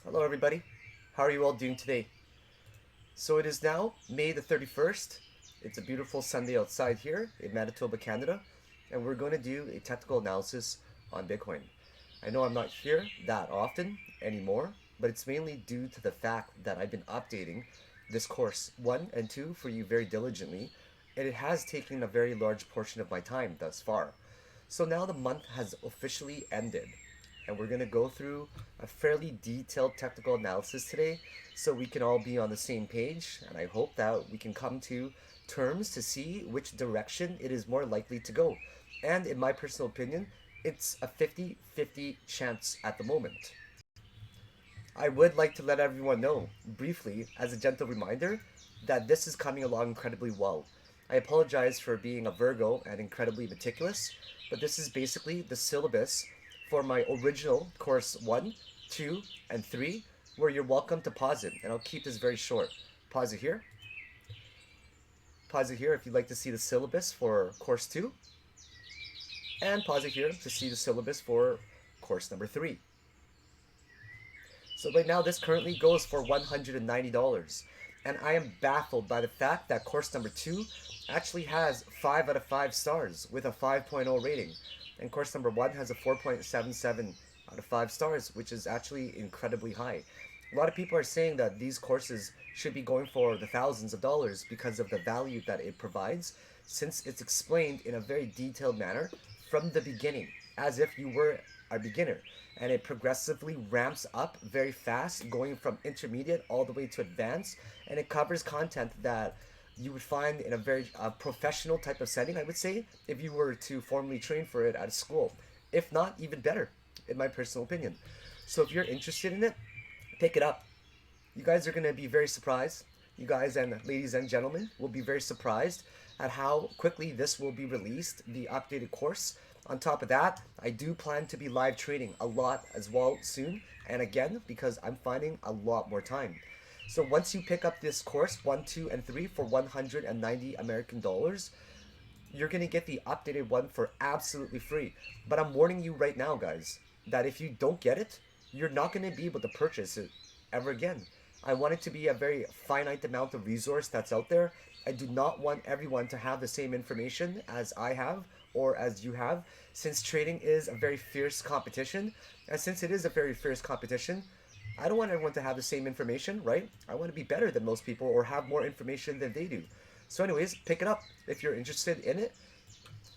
Hello, everybody. How are you all doing today? So it is now May the 31st. It's a beautiful Sunday outside here in Manitoba, Canada, and we're going to do a technical analysis on Bitcoin. I know I'm not here that often anymore, but it's mainly due to the fact that I've been updating this course 1 and 2 for you very diligently, and it has taken a very large portion of my time thus far. So now the month has officially ended, and we're going to go through a fairly detailed technical analysis today so we can all be on the same page, and I hope that we can come to terms to see which direction it is more likely to go. And in my personal opinion, it's a 50-50 chance at the moment. I would like to let everyone know, briefly, as a gentle reminder, that this is coming along incredibly well. I apologize for being a Virgo and incredibly meticulous, but this is basically the syllabus for my original course 1, 2, and 3, where you're welcome to pause it, and I'll keep this very short. Pause it here. Pause it here if you'd like to see the syllabus for course 2, and pause it here to see the syllabus for course number 3. So right now this currently goes for $190. And I am baffled by the fact that course number 2 actually has 5 out of 5 stars with a 5.0 rating. And course number 1 has a 4.77 out of 5 stars, which is actually incredibly high. A lot of people are saying that these courses should be going for the thousands of dollars because of the value that it provides, since it's explained in a very detailed manner from the beginning, as if you were a beginner. And it progressively ramps up very fast, going from intermediate all the way to advanced, and it covers content that you would find in a very professional type of setting, I would say, if you were to formally train for it at a school. If not, even better, in my personal opinion. So if you're interested in it, pick it up. You guys are going to be very surprised. You guys and ladies and gentlemen will be very surprised at how quickly this will be released, the updated course. On top of that, I do plan to be live trading a lot as well soon, and again, because I'm finding a lot more time. So once you pick up this course 1, 2, and 3 for 190 American dollars, you're going to get the updated one for absolutely free. But I'm warning you right now, guys, that if you don't get it, you're not going to be able to purchase it ever again. I want it to be a very finite amount of resource that's out there. I do not want everyone to have the same information as I have or as you have, since trading is a very fierce competition. And since it is a very fierce competition, I don't want everyone to have the same information, right? I want to be better than most people or have more information than they do. So anyways, pick it up if you're interested in it.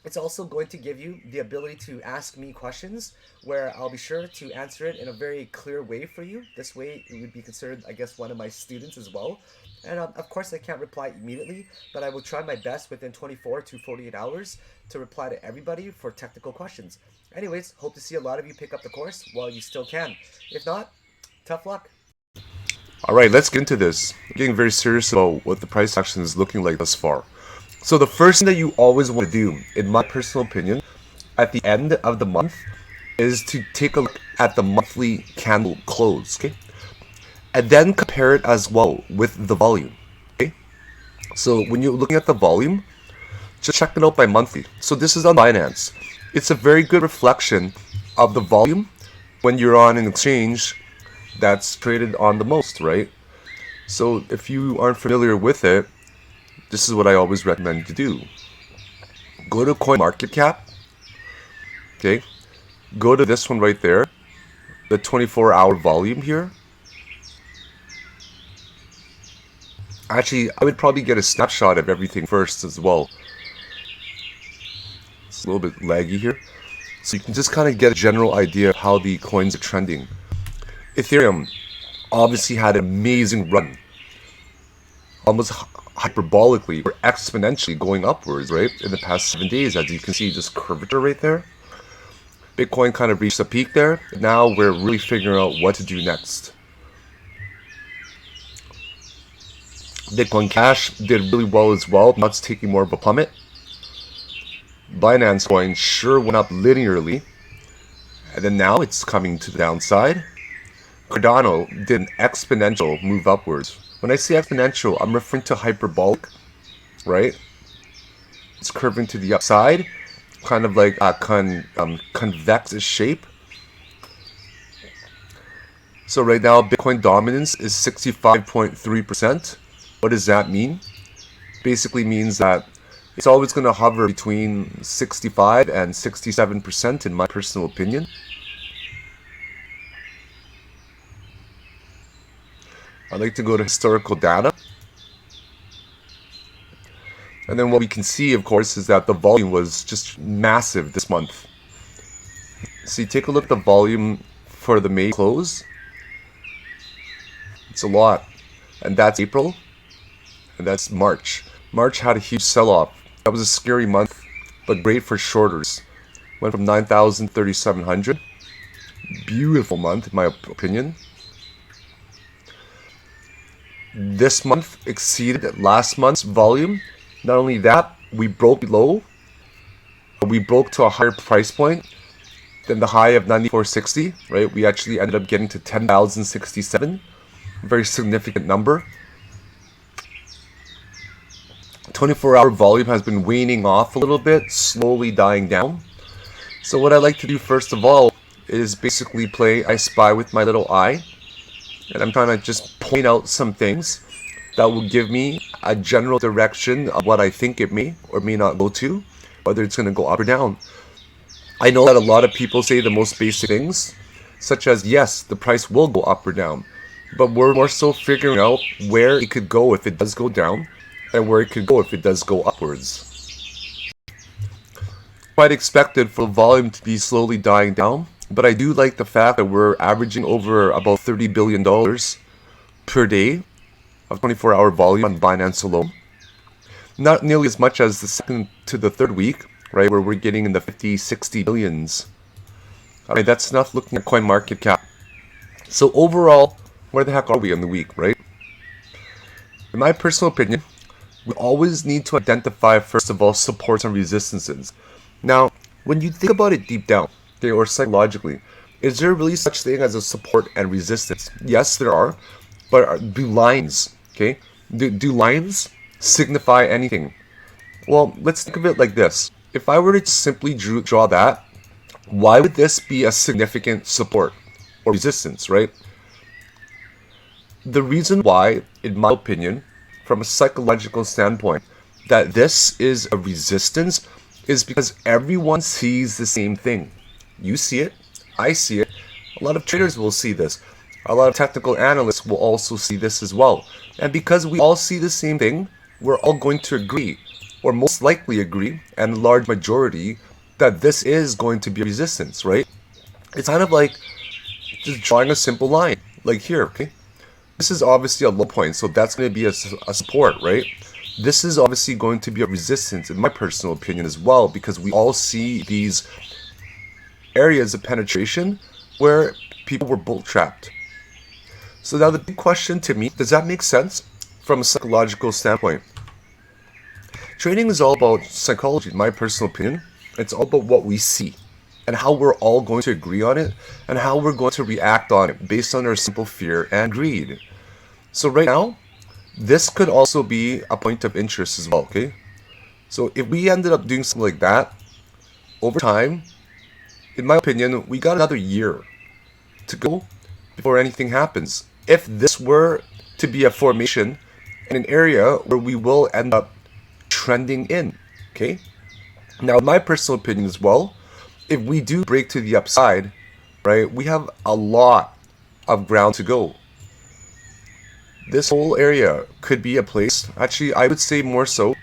It's also going to give you the ability to ask me questions where I'll be sure to answer it in a very clear way for you. This way, it would be considered, I guess, one of my students as well. And of course, I can't reply immediately, but I will try my best within 24 to 48 hours to reply to everybody for technical questions. Anyways, hope to see a lot of you pick up the course while you still can. If not, tough luck. All right, let's get into this. I'm getting very serious about what the price action is looking like thus far. So the first thing that you always want to do, in my personal opinion, at the end of the month, is to take a look at the monthly candle close, okay? And then compare it as well with the volume, okay? So when you're looking at the volume, just check it out by monthly. So this is on Binance. It's a very good reflection of the volume when you're on an exchange that's traded on the most, right? So if you aren't familiar with it, this is what I always recommend you to do. Go to CoinMarketCap, okay? Go to this one right there, the 24-hour volume here. Actually, I would probably get a snapshot of everything first as well. It's a little bit laggy here. So you can just kind of get a general idea of how the coins are trending. Ethereum obviously had an amazing run, almost hyperbolically or exponentially going upwards, right, in the past 7 days. As you can see, this curvature right there. Bitcoin kind of reached a peak there. Now we're really figuring out what to do next. Bitcoin Cash did really well as well. Now it's taking more of a plummet. Binance Coin sure went up linearly, and then now it's coming to the downside. Cardano did an exponential move upwards. When I say exponential, I'm referring to hyperbolic, right? It's curving to the upside, kind of like a convex shape. So right now, Bitcoin dominance is 65.3%. What does that mean? Basically means that it's always going to hover between 65 and 67% in my personal opinion. I'd like to go to historical data. And then what we can see, of course, is that the volume was just massive this month. See, take a look at the volume for the May close. It's a lot. And that's April. And that's March. March had a huge sell-off. That was a scary month, but great for shorters. Went from 9,000 to 3,700. Beautiful month, in my opinion. This month exceeded last month's volume. Not only that, we broke low. We broke to a higher price point than the high of 94.60, right? We actually ended up getting to 10,067. Very significant number. 24-hour volume has been waning off a little bit, slowly dying down. So what I like to do first of all is basically play I Spy with my little eye. And I'm trying to just point out some things that will give me a general direction of what I think it may or may not go to, whether it's going to go up or down. I know that a lot of people say the most basic things, such as, yes, the price will go up or down, but we're more so figuring out where it could go if it does go down, and where it could go if it does go upwards. Quite expected for the volume to be slowly dying down, but I do like the fact that we're averaging over about $30 billion per day of 24-hour volume on Binance alone. Not nearly as much as the second to the third week, right, where we're getting in the 50, 60 billions. Alright, that's not looking at CoinMarketCap. So overall, where the heck are we in the week, right? In my personal opinion, we always need to identify, first of all, supports and resistances. Now, when you think about it deep down, okay, or psychologically, is there really such thing as a support and resistance? Yes, there are, but do lines, okay? Do lines signify anything? Well, let's think of it like this. If I were to simply draw that, why would this be a significant support or resistance, right? The reason why, in my opinion, from a psychological standpoint, that this is a resistance is because everyone sees the same thing. You see it, I see it, a lot of traders will see this, a lot of technical analysts will also see this as well. And because we all see the same thing, we're all going to agree, or most likely agree, and a large majority, that this is going to be a resistance, right? It's kind of like just drawing a simple line, like here, okay? This is obviously a low point, so that's going to be a support, right? This is obviously going to be a resistance, in my personal opinion as well, because we all see these areas of penetration where people were bull trapped. So now the big question to me, does that make sense from a psychological standpoint? Trading is all about psychology, in my personal opinion. It's all about what we see and how we're all going to agree on it and how we're going to react on it based on our simple fear and greed. So right now, this could also be a point of interest as well, okay? So if we ended up doing something like that, over time, in my opinion, we got another year to go before anything happens. If this were to be a formation in an area where we will end up trending in, okay? Now, in my personal opinion as well, if we do break to the upside, right, we have a lot of ground to go. This whole area could be a place, actually, I would say more so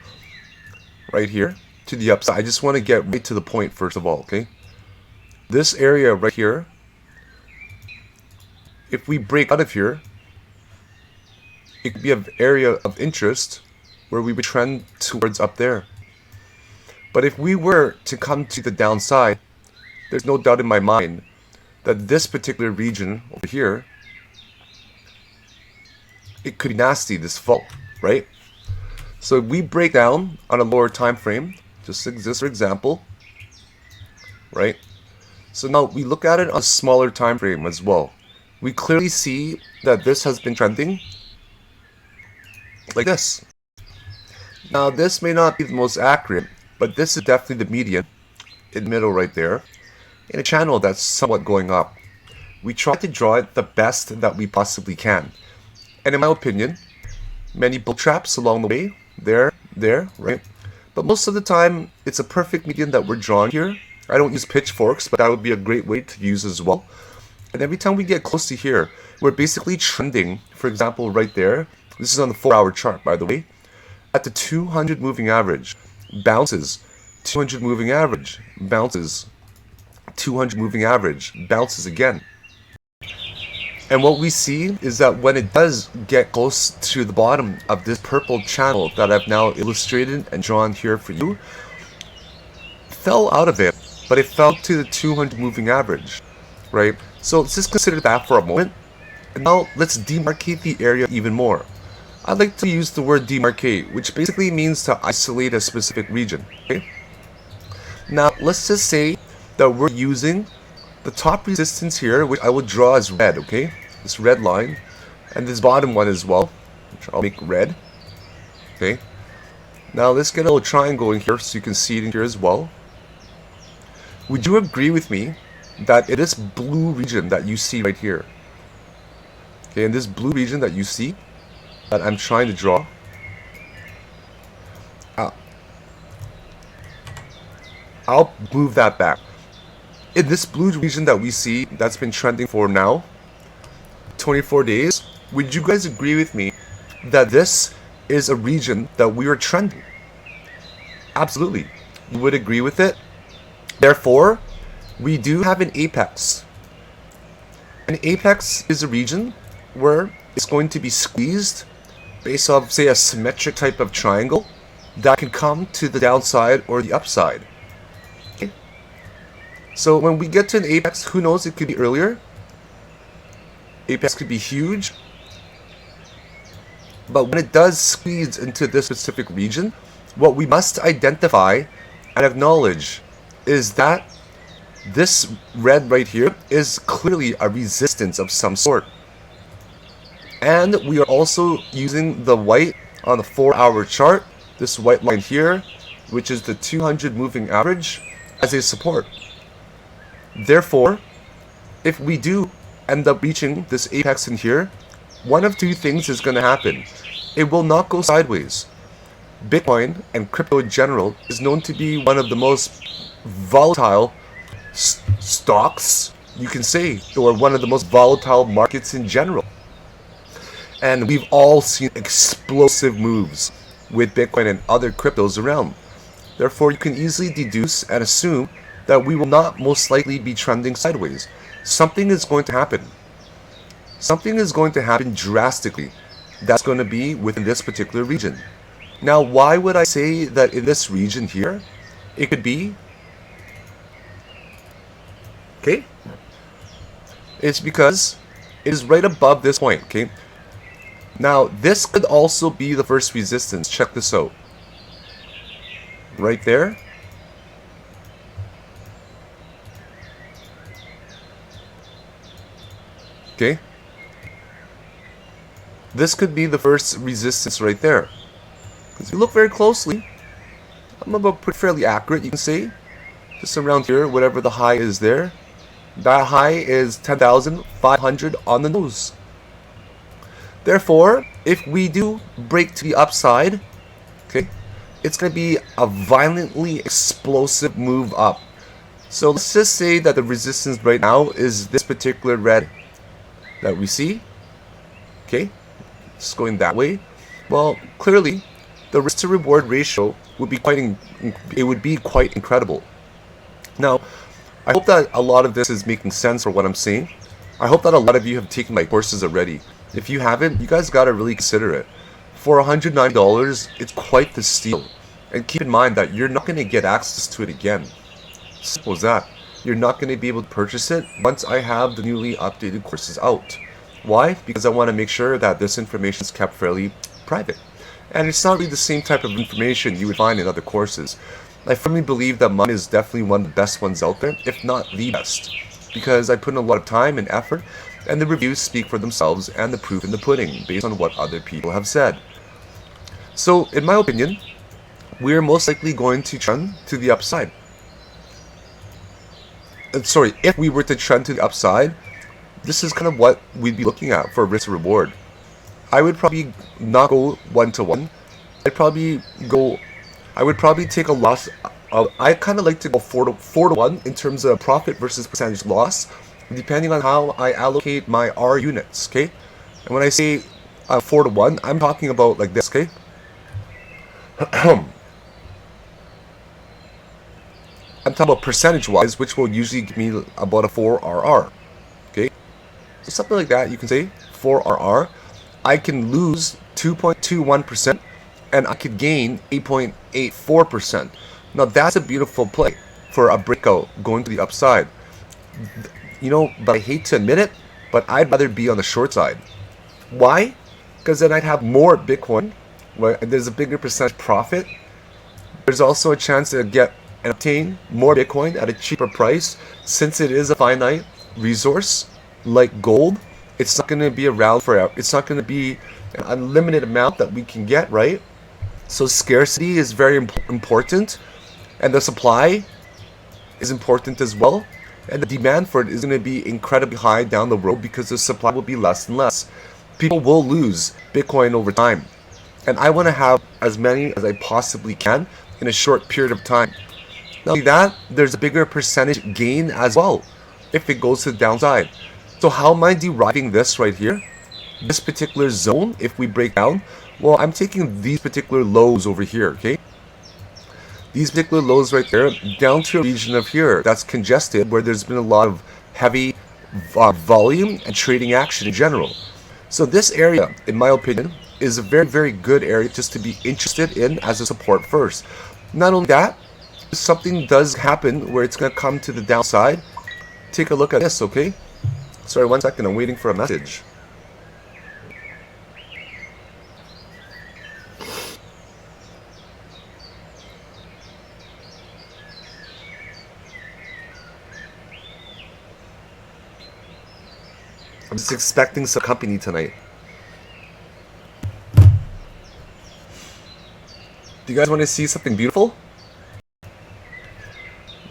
right here to the upside. I just want to get right to the point first of all, okay? This area right here, if we break out of here, it could be an area of interest where we would trend towards up there. But if we were to come to the downside, there's no doubt in my mind that this particular region over here, it could be nasty this fall, right? So if we break down on a lower time frame, just this for example, right? So now we look at it on a smaller time frame as well. We clearly see that this has been trending like this. Now this may not be the most accurate, but this is definitely the median in the middle right there, in a channel that's somewhat going up. we try to draw it the best that we possibly can. And in my opinion, many bull traps along the way, there, right? But most of the time, it's a perfect median that we're drawing here. I don't use pitchforks, but that would be a great way to use as well. And every time we get close to here, we're basically trending, for example, right there. This is on the 4-hour chart, by the way. At the 200 moving average, bounces, 200 moving average, bounces, 200 moving average, bounces again. And what we see is that when it does get close to the bottom of this purple channel that I've now illustrated and drawn here for you, fell out of it, but it fell to the 200 moving average, right? So let's just consider that for a moment. And now let's demarcate the area even more. I like to use the word demarcate, which basically means to isolate a specific region, okay? Now let's just say that we're using the top resistance here, which I will draw as red, okay? This red line, and this bottom one as well, which I'll make red, okay? Now let's get a little triangle in here so you can see it in here as well. Would you agree with me that in this blue region that you see right here, okay, in this blue region that you see, that I'm trying to draw, I'll move that back. In this blue region that we see, that's been trending for now 24 days, would you guys agree with me that this is a region that we are trending? Absolutely. You would agree with it. Therefore, we do have an apex. An apex is a region where it's going to be squeezed based off, say, a symmetric type of triangle that can come to the downside or the upside. Okay? So when we get to an apex, who knows, it could be earlier. Apex could be huge. But when it does squeeze into this specific region, what we must identify and acknowledge is that this red right here is clearly a resistance of some sort. And we are also using the white on the 4-hour chart, this white line here, which is the 200 moving average, as a support. Therefore, if we do end up reaching this apex in here, one of two things is going to happen. It will not go sideways. Bitcoin and crypto in general is known to be one of the most volatile stocks, you can say, or one of the most volatile markets in general. And we've all seen explosive moves with Bitcoin and other cryptos around. Therefore, you can easily deduce and assume that we will not most likely be trending sideways. Something is going to happen. Something is going to happen drastically. That's going to be within this particular region. Now, why would I say that in this region here, it could be? Okay? It's because it is right above this point, okay? Now, this could also be the first resistance. Check this out. Right there. Okay? This could be the first resistance right there. Because if you look very closely, I'm about pretty fairly accurate, you can see. Just around here, whatever the high is there. That high is 10,500 on the nose. Therefore, if we do break to the upside, okay, it's going to be a violently explosive move up. So let's just say that the resistance right now is this particular red that we see. Okay, it's going that way. Well, clearly, the risk to reward ratio would be quite incredible. Now, I hope that a lot of this is making sense for what I'm saying. I hope that a lot of you have taken my courses already. If you haven't, you guys gotta really consider it. For $109, it's quite the steal. And keep in mind that you're not gonna get access to it again. Simple as that. You're not gonna be able to purchase it once I have the newly updated courses out. Why? Because I want to make sure that this information is kept fairly private. And it's not really the same type of information you would find in other courses. I firmly believe that mine is definitely one of the best ones out there, if not the best. Because I put in a lot of time and effort, and the reviews speak for themselves and the proof in the pudding based on what other people have said. So, in my opinion, we are most likely going to trend to the upside. If we were to trend to the upside, this is kind of what we'd be looking at for risk reward. I would probably not go 1-to-1. I would probably take a loss. I kind of like to go 4-to-1 in terms of profit versus percentage loss, depending on how I allocate my R units. Okay, and when I say 4-to-1, I'm talking about like this. Okay. I'm talking about percentage-wise, which will usually give me about a 4 RR. Okay, so something like that. You can say 4 RR. I can lose 2.21%, and I could gain 8.84%. Now that's a beautiful play for a breakout going to the upside. You know, but I hate to admit it, but I'd rather be on the short side. Why? Because then I'd have more Bitcoin, where there's a bigger percentage profit. There's also a chance to get and obtain more Bitcoin at a cheaper price, since it is a finite resource like gold. It's not going to be around forever. It's not going to be an unlimited amount that we can get, right? So scarcity is very important, and the supply is important as well. And the demand for it is going to be incredibly high down the road because the supply will be less and less. People will lose Bitcoin over time. And I want to have as many as I possibly can in a short period of time. Not only that, there's a bigger percentage gain as well if it goes to the downside. So how am I deriving this right here? This particular zone, if we break down, well, I'm taking these particular lows over here, okay? These particular lows right there, down to a region of here that's congested, where there's been a lot of heavy volume and trading action in general. So this area, in my opinion, is a very, very good area just to be interested in as a support first. Not only that, if something does happen where it's going to come to the downside, take a look at this, okay? Sorry, 1 second, I'm waiting for a message. I'm just expecting some company tonight. Do you guys want to see something beautiful?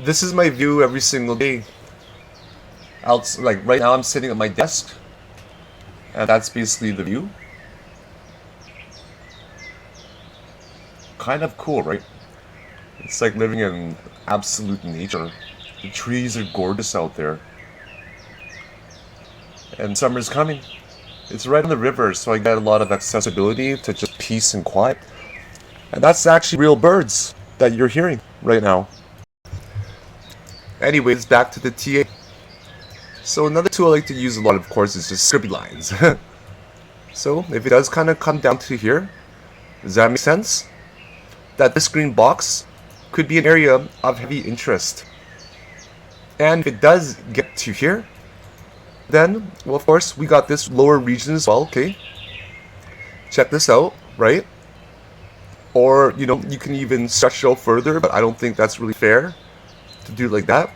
This is my view every single day. Like right now I'm sitting at my desk, and that's basically the view. Kind of cool, right? It's like living in absolute nature. The trees are gorgeous out there. And summer's coming. It's right on the river, so I get a lot of accessibility to just peace and quiet. And that's actually real birds that you're hearing right now. Anyways, back to the TA. So another tool I like to use a lot, of course, is just scribby lines. So if it does kind of come down to here, does that make sense? That this green box could be an area of heavy interest. And if it does get to here, then, well, of course, we got this lower region as well, okay? Check this out, right? Or, you know, you can even stretch it out further, but I don't think that's really fair to do it like that.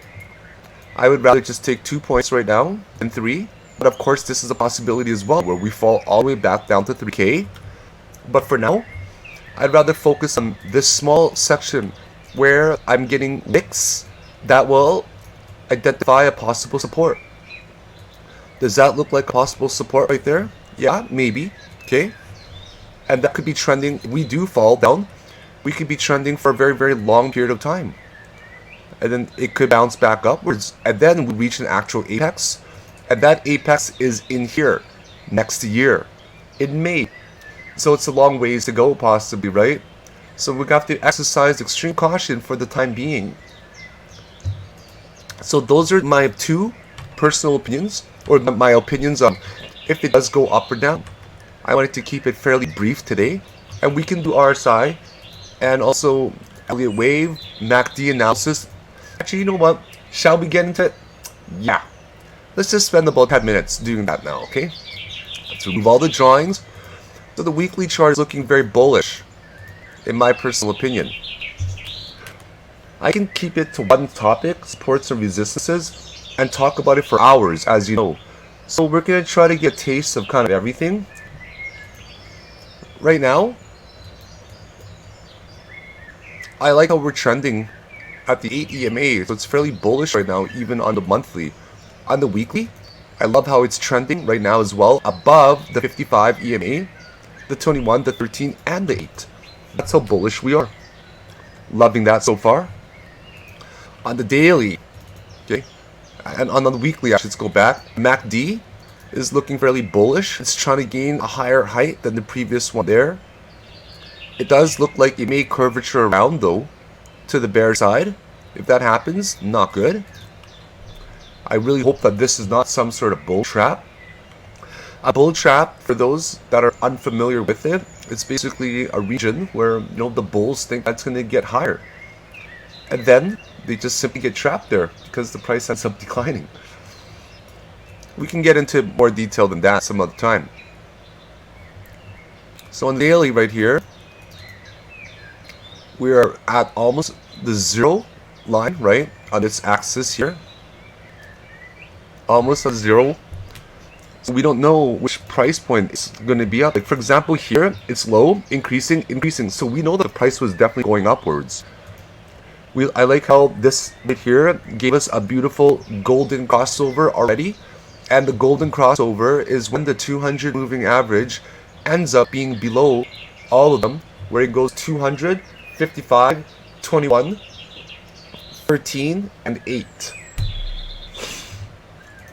I would rather just take 2 points right now than 3. But of course, this is a possibility as well, where we fall all the way back down to 3K. But for now, I'd rather focus on this small section where I'm getting wicks that will identify a possible support. Does that look like possible support right there? Yeah, maybe. Okay. And that could be trending. We do fall down. We could be trending for a very, very long period of time. And then it could bounce back upwards. And then we reach an actual apex. And that apex is in here next year. It may. So it's a long ways to go, possibly, right? So we have to exercise extreme caution for the time being. So those are my 2 personal opinions, or my opinions on if it does go up or down. I wanted to keep it fairly brief today, and we can do RSI and also Elliott Wave, MACD analysis. Actually, you know what? Shall we get into it? Yeah. Let's just spend about 10 minutes doing that now, okay? Let's remove all the drawings. So the weekly chart is looking very bullish, in my personal opinion. I can keep it to one topic, supports and resistances, and talk about it for hours, as you know. So we're going to try to get a taste of kind of everything. Right now, I like how we're trending at the 8 EMA, so it's fairly bullish right now, even on the monthly. On the weekly, I love how it's trending right now as well, above the 55 EMA, the 21, the 13, and the 8. That's how bullish we are. Loving that so far. On the daily, okay, and on the weekly, I should go back. MACD is looking fairly bullish. It's trying to gain a higher height than the previous one there. It does look like it may curvature around though to the bear side. If that happens, not good. I really hope that this is not some sort of bull trap. A bull trap, for those that are unfamiliar with it, it's basically a region where the bulls think that's going to get higher, and then they just simply get trapped there because the price ends up declining. We can get into more detail than that some other time. So on the daily right here, we are at almost the zero line, right, on its axis here. Almost at zero. So we don't know which price point it's going to be up. Like for example here, it's low, increasing. So we know that the price was definitely going upwards. I like how this right here gave us a beautiful golden crossover already. And the golden crossover is when the 200 moving average ends up being below all of them, where it goes 200, 55, 21, 13, and 8.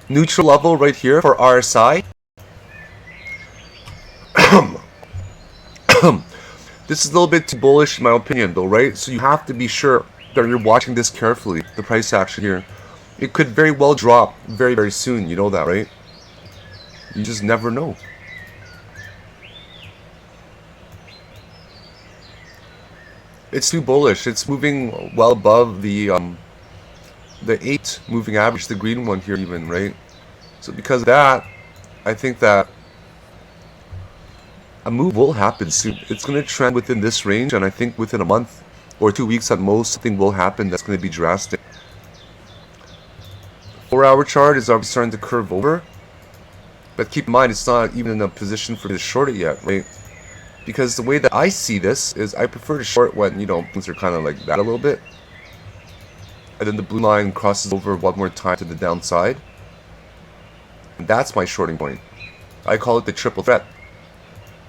Neutral level right here for RSI. This is a little bit too bullish in my opinion though, right? So you have to be sure that you're watching this carefully, the price action here. It could very well drop very, very soon, you know that, right? You just never know. It's too bullish. It's moving well above the 8 moving average, the green one here even, right? So because of that, I think that a move will happen soon. It's going to trend within this range, and I think within a month or 2 weeks at most, something will happen that's going to be drastic. 4-hour chart is already starting to curve over, but keep in mind it's not even in a position for to short it yet, right? Because the way that I see this is I prefer to short when things are kind of like that a little bit, and then the blue line crosses over one more time to the downside. And that's my shorting point. I call it the triple threat,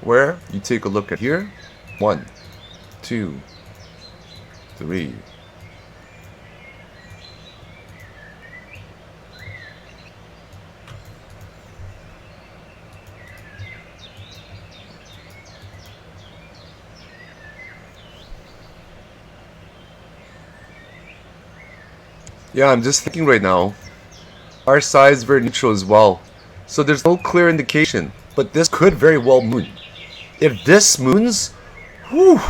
where you take a look at here, 1, 2, 3. Yeah, I'm just thinking right now, our size is very neutral as well. So there's no clear indication, but this could very well moon. If this moons, whew,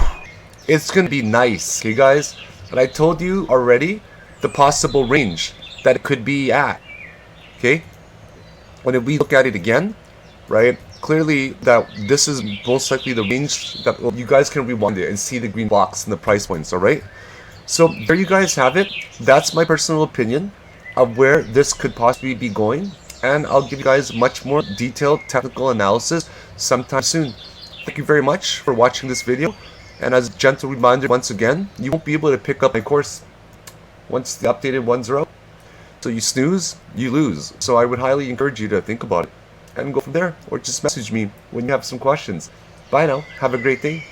it's going to be nice, okay guys? And I told you already the possible range that it could be at, okay? When we look at it again, right, clearly that this is most likely the range that you guys can rewind it and see the green blocks and the price points, alright? So there you guys have it. That's my personal opinion of where this could possibly be going, and I'll give you guys much more detailed technical analysis sometime soon. Thank you very much for watching this video, and as a gentle reminder once again, you won't be able to pick up my course once the updated ones are out. So you snooze, you lose. So I would highly encourage you to think about it and go from there, or just message me when you have some questions. Bye now. Have a great day.